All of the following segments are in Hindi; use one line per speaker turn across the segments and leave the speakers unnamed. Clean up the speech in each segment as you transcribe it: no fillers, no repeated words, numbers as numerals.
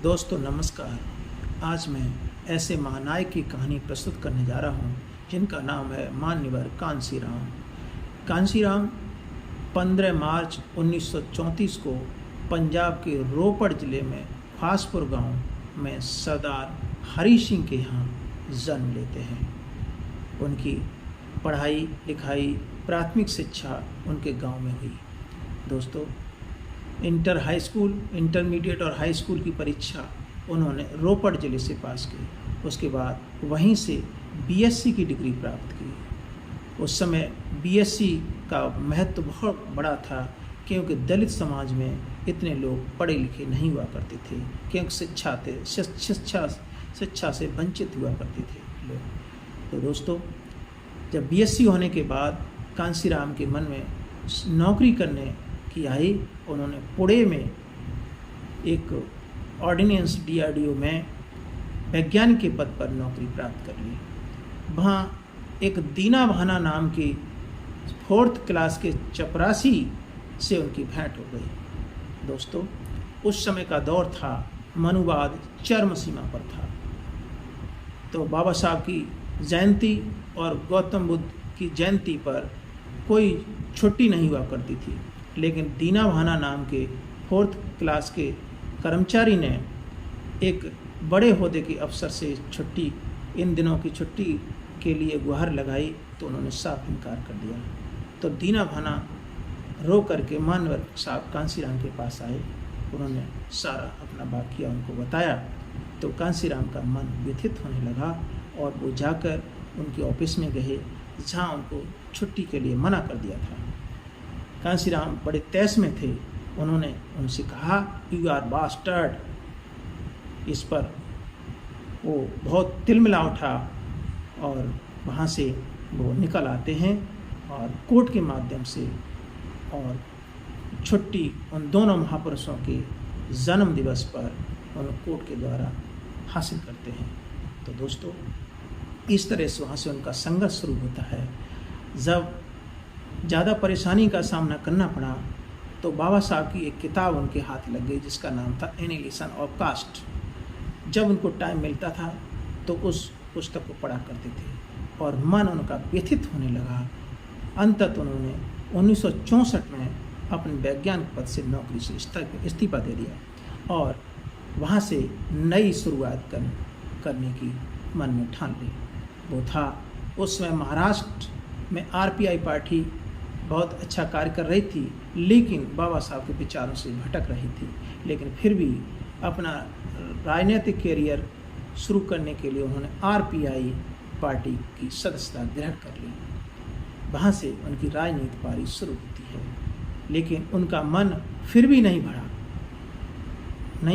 दोस्तों नमस्कार। आज मैं ऐसे महानायक की कहानी प्रस्तुत करने जा रहा हूँ जिनका नाम है मान्यवर कांसीराम। कांसीराम 15 मार्च 1934 को पंजाब के रोपड़ ज़िले में फासपुर गांव में सरदार हरी सिंह के यहाँ जन्म लेते हैं। उनकी पढ़ाई लिखाई प्राथमिक शिक्षा उनके गांव में हुई। दोस्तों, इंटर हाई स्कूल, इंटरमीडिएट और हाई स्कूल की परीक्षा उन्होंने रोपड़ ज़िले से पास की। उसके बाद वहीं से बीएससी की डिग्री प्राप्त की। उस समय बीएससी का महत्व बहुत बड़ा था क्योंकि दलित समाज में इतने लोग पढ़े लिखे नहीं हुआ करते थे, क्योंकि शिक्षा से वंचित हुआ करते थे लोग। तो दोस्तों, जब बीएससी होने के बाद कांसीराम के मन में नौकरी करने की आई। उन्होंने पुणे में एक ऑर्डिनेंस डीआरडीओ में वैज्ञानिक के पद पर नौकरी प्राप्त कर ली। वहाँ एक दीना भाना नाम की 4th क्लास के चपरासी से उनकी भेंट हो गई। दोस्तों, उस समय का दौर था, मनुवाद चरम सीमा पर था। तो बाबा साहब की जयंती और गौतम बुद्ध की जयंती पर कोई छुट्टी नहीं हुआ करती थी, लेकिन दीना भाना नाम के 4th क्लास के कर्मचारी ने एक बड़े ओहदे के अफसर से छुट्टी, इन दिनों की छुट्टी के लिए गुहार लगाई, तो उन्होंने साफ इनकार कर दिया। तो दीना भाना रो करके मान्यवर साहब कांसीराम के पास आए। उन्होंने सारा अपना वाकया उनको बताया। तो कांसीराम का मन व्यथित होने लगा और वो जाकर उनके ऑफिस में गए, जहाँ उनको छुट्टी के लिए मना कर दिया था। कांसीराम बड़े तैस में थे। उन्होंने उनसे कहा, यू आर बास्टर्ड। इस पर वो बहुत तिलमिला उठा और वहाँ से वो निकल आते हैं और कोर्ट के माध्यम से और छुट्टी उन दोनों महापुरुषों के जन्म दिवस पर उन कोर्ट के द्वारा हासिल करते हैं। तो दोस्तों, इस तरह से वहाँ से उनका संघर्ष शुरू होता है। जब ज़्यादा परेशानी का सामना करना पड़ा तो बाबा साहब की एक किताब उनके हाथ लग गई जिसका नाम था एनिलेशन ऑफ कास्ट। जब उनको टाइम मिलता था तो उस पुस्तक को पढ़ा करते थे और मन उनका व्यथित होने लगा। अंततः उन्होंने 1964 में अपने वैज्ञानिक पद से नौकरी से इस्तीफा दे दिया और वहाँ से नई शुरुआत करने की मन में ठान ली। वो था, उस समय महाराष्ट्र में आरपीआई पार्टी बहुत अच्छा कार्य कर रही थी, लेकिन बाबा साहब के विचारों से भटक रही थी। लेकिन फिर भी अपना राजनीतिक कैरियर शुरू करने के लिए उन्होंने आरपीआई पार्टी की सदस्यता ग्रहण कर ली। वहाँ से उनकी राजनीतिक पारी शुरू होती है, लेकिन उनका मन फिर भी नहीं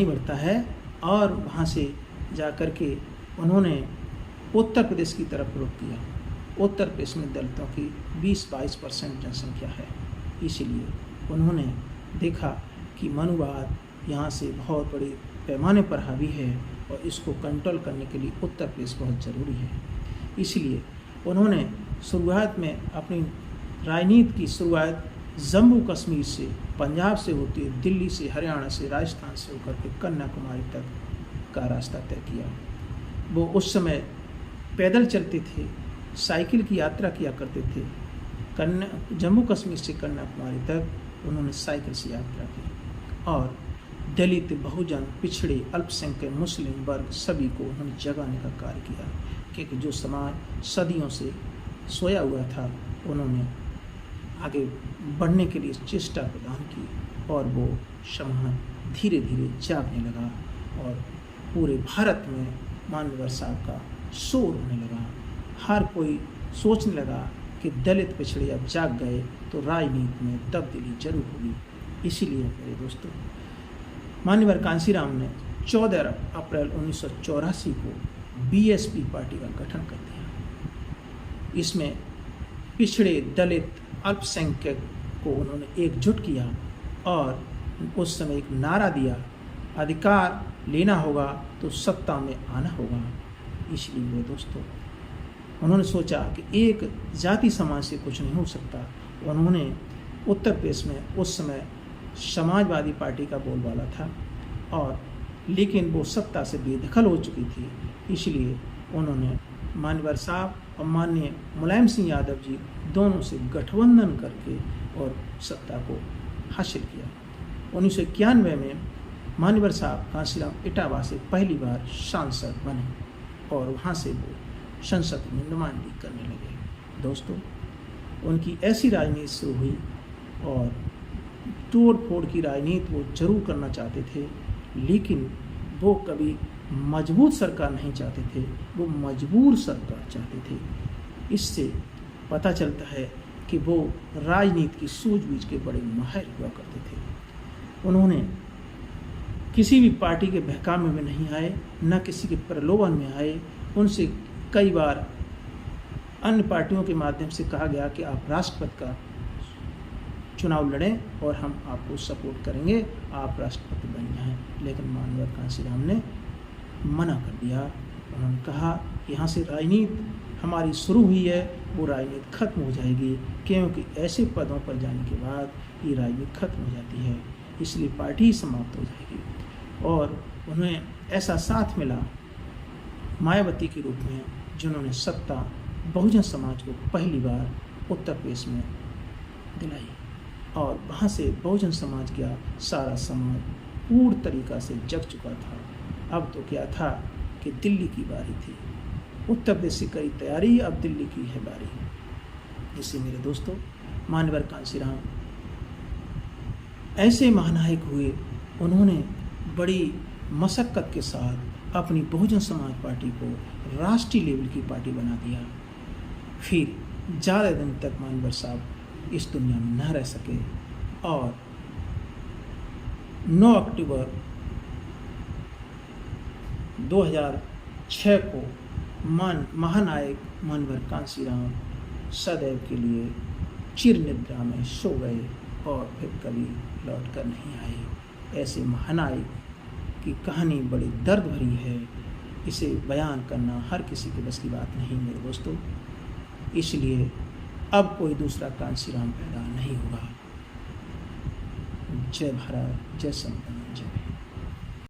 बढ़ता है और वहाँ से जा कर के उन्होंने उत्तर प्रदेश की तरफ रुख किया। उत्तर प्रदेश में दलितों की 20-22% जनसंख्या है, इसीलिए उन्होंने देखा कि मनुवाद यहाँ से बहुत बड़े पैमाने पर हावी है और इसको कंट्रोल करने के लिए उत्तर प्रदेश बहुत ज़रूरी है। इसलिए उन्होंने शुरुआत में अपनी राजनीति की शुरुआत जम्मू कश्मीर से, पंजाब से होती है, दिल्ली से, हरियाणा से, राजस्थान से होकर के कन्याकुमारी तक का रास्ता तय किया। वो उस समय पैदल चलते थे, साइकिल की यात्रा किया करते थे। जम्मू कश्मीर से कन्याकुमारी तक उन्होंने साइकिल से यात्रा की और दलित, बहुजन, पिछड़े, अल्पसंख्यक, मुस्लिम वर्ग सभी को उन्होंने जगाने का कार्य किया, क्योंकि जो समाज सदियों से सोया हुआ था उन्होंने आगे बढ़ने के लिए चेष्टा प्रदान की और वो समाज धीरे धीरे जागने लगा और पूरे भारत में मान्यवर साहब का शोर होने लगा। हर कोई सोचने लगा कि दलित पिछड़े अब जाग गए तो राजनीति में तब्दीली जरूर होगी। इसीलिए मेरे दोस्तों, मान्यवर कांसीराम ने 14 अप्रैल 1984 को बीएसपी पार्टी का गठन कर दिया। इसमें पिछड़े, दलित, अल्पसंख्यक को उन्होंने एकजुट किया और उस समय एक नारा दिया, अधिकार लेना होगा तो सत्ता में आना होगा। इसलिए मेरे दोस्तों, उन्होंने सोचा कि एक जाति समाज से कुछ नहीं हो सकता। उन्होंने उत्तर प्रदेश में उस समय समाजवादी पार्टी का बोलबाला था और लेकिन वो सत्ता से बेदखल हो चुकी थी, इसलिए उन्होंने मान्यवर साहब और माननीय मुलायम सिंह यादव जी दोनों से गठबंधन करके और सत्ता को हासिल किया। 1991 में मान्यवर साहब कांसीराम इटावा से पहली बार सांसद बने और वहाँ से वो संसद में नुमाइंदगी करने लगे। दोस्तों, उनकी ऐसी राजनीति शुरू हुई और तोड़ फोड़ की राजनीति वो जरूर करना चाहते थे, लेकिन वो कभी मजबूत सरकार नहीं चाहते थे, वो मजबूर सरकार चाहते थे। इससे पता चलता है कि वो राजनीति की सूझबूझ के बड़े माहिर हुआ करते थे। उन्होंने किसी भी पार्टी के बहकावे में नहीं आए, न किसी के प्रलोभन में आए। उनसे कई बार अन्य पार्टियों के माध्यम से कहा गया कि आप राष्ट्रपति का चुनाव लड़ें और हम आपको सपोर्ट करेंगे, आप राष्ट्रपति बन जाएं, लेकिन मान्यवर कांसीराम ने मना कर दिया। उन्होंने कहा यहाँ से राजनीति हमारी शुरू हुई है, वो राजनीति खत्म हो जाएगी, क्योंकि ऐसे पदों पर जाने के बाद ये राजनीति खत्म हो जाती है, इसलिए पार्टी ही समाप्त हो जाएगी। और उन्हें ऐसा साथ मिला मायावती के रूप में, जिन्होंने सत्ता बहुजन समाज को पहली बार उत्तर प्रदेश में दिलाई और वहाँ से बहुजन समाज का सारा समाज पूर्ण तरीक़ा से जग चुका था। अब तो क्या था कि दिल्ली की बारी थी, उत्तर प्रदेश से करी तैयारी, अब दिल्ली की है बारी। इससे मेरे दोस्तों, मान्यवर कांसीराम ऐसे महानायक हुए, उन्होंने बड़ी मशक्क़त के साथ अपनी बहुजन समाज पार्टी को राष्ट्रीय लेवल की पार्टी बना दिया। फिर ज़्यादा दिन तक मान्यवर साहब इस दुनिया में न रह सके और 9 अक्टूबर 2006 को महानायक मान्यवर कांसीराम सदैव के लिए चिर निद्रा में सो गए और फिर कभी लौट कर नहीं आए। ऐसे महानायक की कहानी बड़ी दर्द भरी है, इसे बयान करना हर किसी के बस की बात नहीं मेरे दोस्तों। इसलिए अब कोई दूसरा कांसीराम पैदा नहीं होगा। जय भारत, जय संविधान।